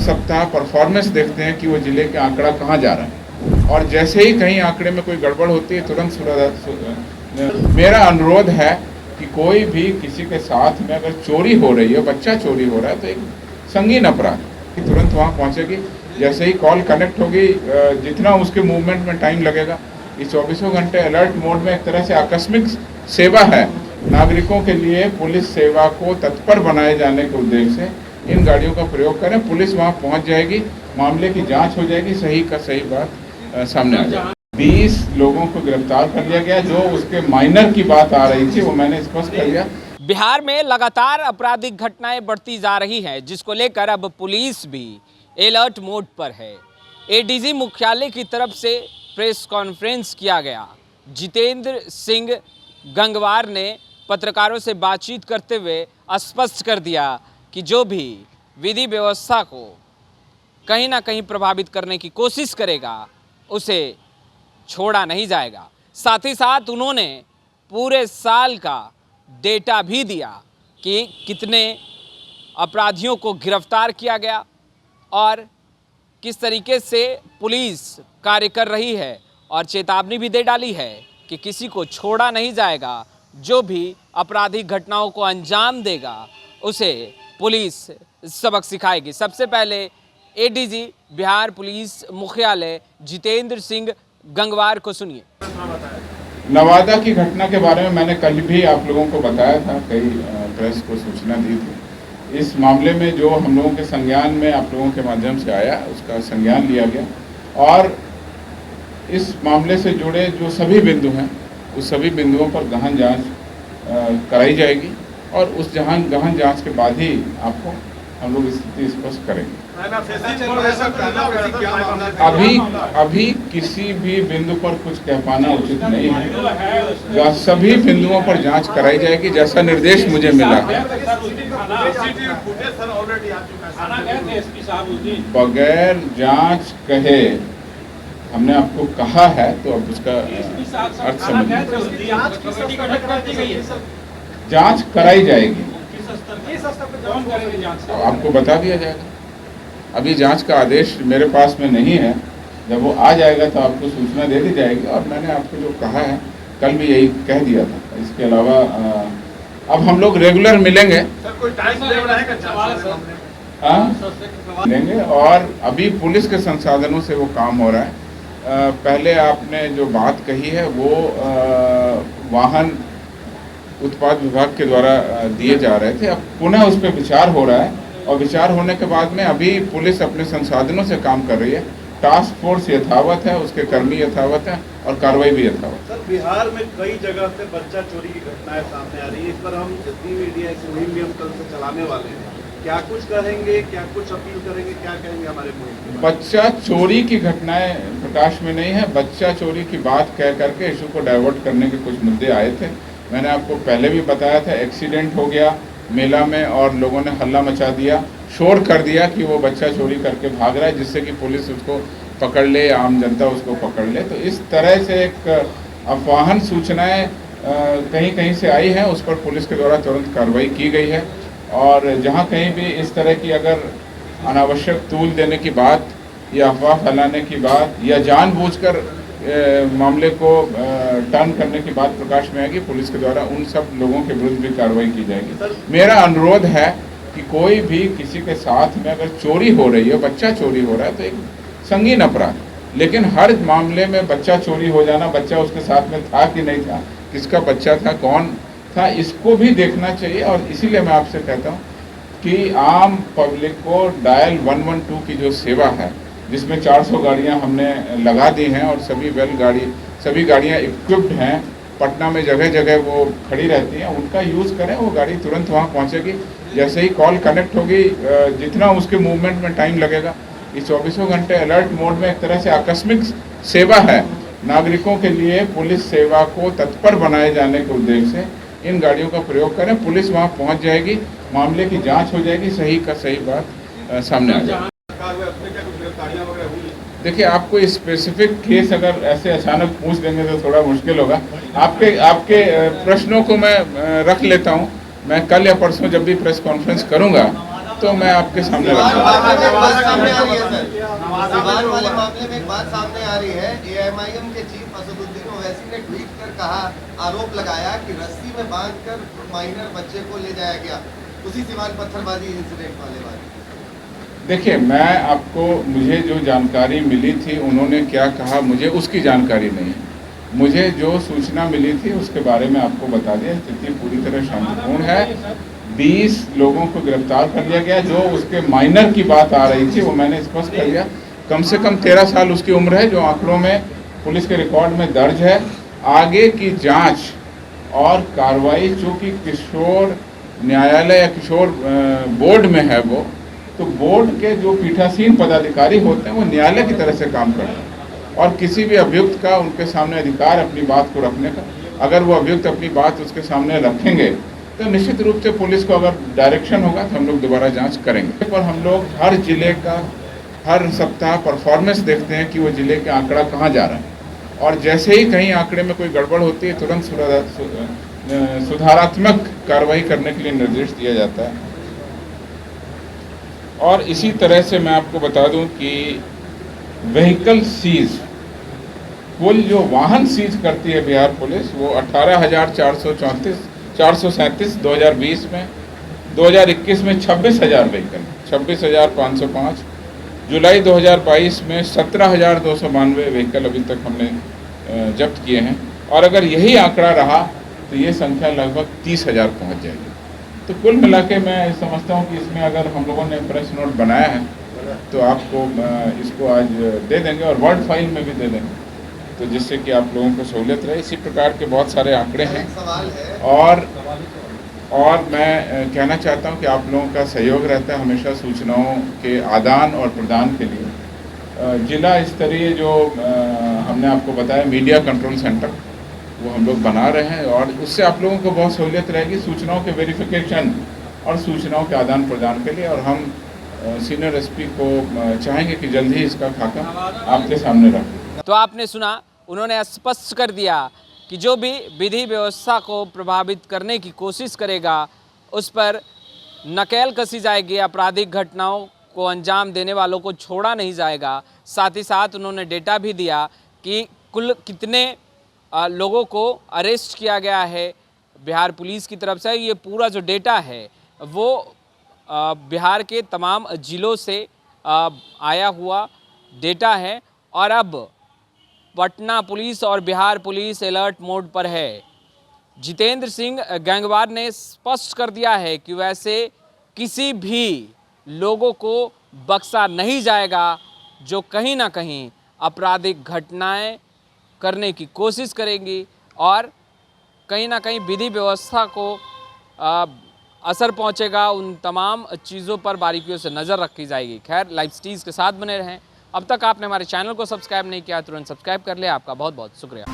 सप्ताह परफॉर्मेंस देखते हैं कि वो जिले के आंकड़ा कहाँ जा रहा है, और जैसे ही कहीं आंकड़े में कोई गड़बड़ होती है तुरंत मेरा अनुरोध है कि कोई भी किसी के साथ में अगर चोरी हो रही है, बच्चा चोरी हो रहा है, तो एक संगीन अपराध कि तुरंत वहाँ पहुँचेगी। जैसे ही कॉल कनेक्ट होगी, जितना उसके मूवमेंट में टाइम लगेगा, इस 24 घंटे अलर्ट मोड में एक तरह से आकस्मिक सेवा है नागरिकों के लिए। पुलिस सेवा को तत्पर बनाए जाने के उद्देश्य से इन गाड़ियों का प्रयोग करें। पुलिस वहां पहुंच जाएगी, मामले की जांच हो जाएगी, सही का सही बात सामने आ जाएगी। 20 लोगों को गिरफ्तार कर लिया गया। जो उसके माइनर की बात आ रही थी वो मैंने स्पष्ट कर दिया। बिहार में लगातार आपराधिक घटनाएं बढ़ती जा रही हैं, जिसको लेकर अब पुलिस भी अलर्ट मोड पर है। एडीजी मुख्यालय की तरफ से प्रेस कॉन्फ्रेंस किया गया। जितेंद्र सिंह गंगवार ने पत्रकारों से बातचीत करते हुए स्पष्ट कर दिया कि जो भी विधि व्यवस्था को कहीं ना कहीं प्रभावित करने की कोशिश करेगा उसे छोड़ा नहीं जाएगा। साथ ही साथ उन्होंने पूरे साल का डेटा भी दिया कि कितने अपराधियों को गिरफ्तार किया गया और किस तरीके से पुलिस कार्य कर रही है, और चेतावनी भी दे डाली है कि किसी को छोड़ा नहीं जाएगा। जो भी आपराधिक घटनाओं को अंजाम देगा उसे पुलिस सबक सिखाएगी। सबसे पहले एडीजी बिहार पुलिस मुख्यालय जितेंद्र सिंह गंगवार को सुनिए। नवादा की घटना के बारे में मैंने कल भी आप लोगों को बताया था, कई प्रेस को सूचना दी थी। इस मामले में जो हम लोगों के संज्ञान में आप लोगों के माध्यम से आया, उसका संज्ञान लिया गया और इस मामले से जुड़े जो सभी बिंदु हैं उस सभी बिंदुओं पर गहन जांच कराई जाएगी और उस गहन जांच के बाद ही आपको हम लोग स्थिति स्पष्ट करेंगे। अभी किसी भी बिंदु पर कुछ कह पाना उचित नहीं है। सभी बिंदुओं पर जांच कराई जाएगी जैसा निर्देश मुझे मिला है। बगैर जांच कहे हमने आपको कहा है, तो अब उसका अर्थ समझिए। जांच कराई जाएगी, आपको बता दिया जाएगा। अभी जांच का आदेश मेरे पास में नहीं है, जब वो आ जाएगा तो आपको सूचना दे दी जाएगी। और मैंने आपको जो कहा है कल भी यही कह दिया था। इसके अलावा अब हम लोग रेगुलर मिलेंगे, मिलेंगे और अभी पुलिस के संसाधनों से वो काम हो रहा है। पहले आपने जो बात कही है वो वाहन उत्पाद विभाग के द्वारा दिए जा रहे थे, अब पुनः उस पर विचार हो रहा है और विचार होने के बाद में अभी पुलिस अपने संसाधनों से काम कर रही है। टास्क फोर्स यथावत है, उसके कर्मी यथावत है और कार्रवाई भी यथावत। सर, बिहार में कई जगह से बच्चा चोरी की घटनाएं सामने आ रही है। इस पर हम जितनी मीडिया की मुहिम भी हम कल से चलाने वाले हैं। क्या कुछ कहेंगे, क्या कुछ अपील करेंगे, क्या कहेंगे हमारे मुहिम? बच्चा चोरी की घटनाएं प्रकाश में नहीं है। बच्चा चोरी की बात कह करके इशू को डाइवर्ट करने के कुछ मुद्दे आए थे। मैंने आपको पहले भी बताया था, एक्सीडेंट हो गया मेला में और लोगों ने हल्ला मचा दिया, शोर कर दिया कि वो बच्चा चोरी करके भाग रहा है, जिससे कि पुलिस उसको पकड़ ले, आम जनता उसको पकड़ ले। तो इस तरह से एक अफवाहन सूचनाएं कहीं कहीं से आई हैं, उस पर पुलिस के द्वारा तुरंत कार्रवाई की गई है। और जहां कहीं भी इस तरह की अगर अनावश्यक तूल देने की बात या अफवाह फैलाने की बात या जानबूझकर मामले को टर्न करने की बात प्रकाश में आएगी, पुलिस के द्वारा उन सब लोगों के विरुद्ध भी कार्रवाई की जाएगी। मेरा अनुरोध है कि कोई भी किसी के साथ में अगर चोरी हो रही है, बच्चा चोरी हो रहा है, तो एक संगीन अपराध, लेकिन हर मामले में बच्चा चोरी हो जाना, बच्चा उसके साथ में था कि नहीं था, किसका बच्चा था, कौन था, इसको भी देखना चाहिए। और इसीलिए मैं आपसे कहता हूँ कि आम पब्लिक को डायल 112 की जो सेवा है, जिसमें 400 गाड़ियाँ हमने लगा दी हैं और सभी गाड़ियाँ इक्विप्ड हैं, पटना में जगह जगह वो खड़ी रहती हैं, उनका यूज़ करें। वो गाड़ी तुरंत वहाँ पहुँचेगी। जैसे ही कॉल कनेक्ट होगी, जितना उसके मूवमेंट में टाइम लगेगा, इस 24 घंटे अलर्ट मोड में एक तरह से आकस्मिक सेवा है नागरिकों के लिए। पुलिस सेवा को तत्पर बनाए जाने के उद्देश्य से इन गाड़ियों का प्रयोग करें। पुलिस वहाँ पहुँच जाएगी, मामले की जाँच हो जाएगी, सही का सही बात सामने आ जाएगी। देखिए, आपको स्पेसिफिक केस अगर ऐसे अचानक पूछ देंगे तो थोड़ा मुश्किल होगा। आपके प्रश्नों को मैं रख लेता हूं। मैं कल या परसों जब भी प्रेस कॉन्फ्रेंस करूंगा तो मैं आपके सामने सिवान रखूंगा। मामले में एक बात सामने आ रही है सर, सिवान वाले मामले में एक बात सामने आ रही है। एएमआईएम के चीफ असदुद्दीन ओवैसी ने ट्वीट कर कहा, आरोप लगाया कि रस्सी में बांधकर माइनर बच्चे को ले जाया गया, उसी सिवान पत्थरबाजी इंसिडेंट वाले बात। देखिए, मैं आपको, मुझे जो जानकारी मिली थी उन्होंने क्या कहा मुझे उसकी जानकारी नहीं है। मुझे जो सूचना मिली थी उसके बारे में आपको बता दिया। स्थिति पूरी तरह शांतिपूर्ण है। 20 लोगों को गिरफ्तार कर लिया गया। जो उसके माइनर की बात आ रही थी वो मैंने स्पष्ट कर दिया। कम से कम 13 साल उसकी उम्र है, जो आंकड़ों में पुलिस के रिकॉर्ड में दर्ज है। आगे की जांच और कार्रवाई चूँकि किशोर न्यायालय या किशोर बोर्ड में है वो, तो बोर्ड के जो पीठासीन पदाधिकारी होते हैं वो न्यायालय की तरह से काम करते हैं और किसी भी अभियुक्त का उनके सामने अधिकार अपनी बात को रखने का। अगर वो अभियुक्त अपनी बात उसके सामने रखेंगे तो निश्चित रूप से पुलिस को अगर डायरेक्शन होगा तो हम लोग दोबारा जांच करेंगे। पर हम लोग हर जिले का हर सप्ताह परफॉर्मेंस देखते हैं कि वो जिले का आंकड़ा कहाँ जा रहा है, और जैसे ही कहीं आंकड़े में कोई गड़बड़ होती है तुरंत सुधारात्मक कार्रवाई करने के लिए निर्देश दिया जाता है। और इसी तरह से मैं आपको बता दूं कि व्हीकल सीज, कुल जो वाहन सीज करती है बिहार पुलिस वो 18,437 2020 में, 2021 में 26,000 व्हीकल, 26,505, जुलाई 2022 में 17,292 व्हीकल अभी तक हमने जब्त किए हैं। और अगर यही आंकड़ा रहा तो ये संख्या लगभग 30,000 पहुँच जाएगी। तो कुल मिला के मैं समझता हूँ कि इसमें अगर हम लोगों ने प्रेस नोट बनाया है तो आपको इसको आज दे देंगे और वर्ड फाइल में भी दे देंगे, तो जिससे कि आप लोगों को सहूलियत रहे। इसी प्रकार के बहुत सारे आंकड़े हैं। सवाल है और मैं कहना चाहता हूं कि आप लोगों का सहयोग रहता है हमेशा सूचनाओं के आदान और प्रदान के लिए। जिला स्तरीय जो हमने आपको बताया मीडिया कंट्रोल सेंटर, वो हम लोग बना रहे हैं और उससे आप लोगों को बहुत सहूलियत रहेगी सूचनाओं के वेरिफिकेशन और सूचनाओं के आदान प्रदान के लिए। और हम सीनियर एसपी को चाहेंगे कि जल्द ही इसका खाका आपके सामने रखें। तो आपने सुना, उन्होंने स्पष्ट कर दिया कि जो भी विधि व्यवस्था को प्रभावित करने की कोशिश करेगा उस पर नकेल कसी जाएगी, आपराधिक घटनाओं को अंजाम देने वालों को छोड़ा नहीं जाएगा। साथ ही साथ उन्होंने डेटा भी दिया कि कुल कितने लोगों को अरेस्ट किया गया है बिहार पुलिस की तरफ से। ये पूरा जो डेटा है वो बिहार के तमाम ज़िलों से आया हुआ डेटा है और अब पटना पुलिस और बिहार पुलिस अलर्ट मोड पर है। जितेंद्र सिंह गैंगवार ने स्पष्ट कर दिया है कि वैसे किसी भी लोगों को बख्शा नहीं जाएगा जो कहीं ना कहीं आपराधिक घटनाएं करने की कोशिश करेंगी और कहीं ना कहीं विधि व्यवस्था को असर पहुंचेगा। उन तमाम चीज़ों पर बारीकियों से नज़र रखी जाएगी। खैर, लाइव स्टीज के साथ बने रहें। अब तक आपने हमारे चैनल को सब्सक्राइब नहीं किया, तुरंत सब्सक्राइब कर ले। आपका बहुत बहुत शुक्रिया।